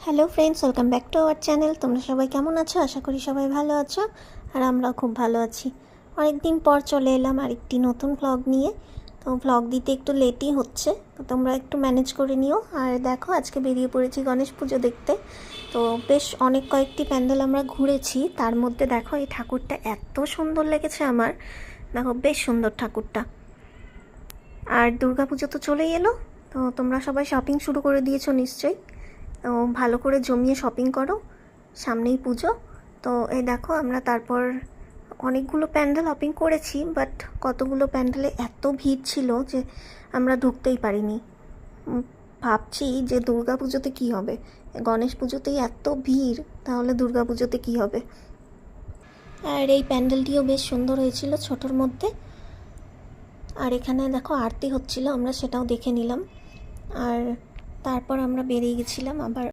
Hello friends, welcome back to our channel. তোমরা সবাই কেমন আছো? আশা করি সবাই ভালো আছো, আর আমরাও খুব ভালো আছি। অনেক দিন পর চলে এলাম আরেকটি নতুন ভ্লগ নিয়ে। তো ভ্লগ দিতে একটু লেটই হচ্ছে, তো তোমরা একটু ম্যানেজ করে নিও। আর দেখো, আজকে বেরিয়ে পড়েছি গণেশ পুজো দেখতে। তো বেশ অনেক কয়েকটি প্যান্ডেল আমরা ঘুরেছি, তার মধ্যে দেখো এই ঠাকুরটা এত সুন্দর লেগেছে আমার। দেখো বেশ সুন্দর ঠাকুরটা। আর দুর্গা পুজো তো চলেই এলো, তো তোমরা সবাই শপিং শুরু করে দিয়েছো নিশ্চয়ই। তো ভালো করে জমিয়ে শপিং করো, সামনেই পুজো। তো এই দেখো, আমরা তারপর অনেকগুলো প্যান্ডেল শপিং করেছি, বাট কতগুলো প্যান্ডেলে এত ভিড় ছিল যে আমরা ঢুকতেই পারিনি। ভাবছি যে দুর্গা পুজোতে কী হবে, গণেশ পুজোতেই এত ভিড়, তাহলে দুর্গা পুজোতে কী হবে। আর এই প্যান্ডেলটিও বেশ সুন্দর হয়েছিল, ছোটোর মধ্যে। আর এখানে দেখো আরতি হচ্ছিল, আমরা সেটাও দেখে নিলাম। আর তারপর আমরা বেরিয়ে গেছিলাম আবার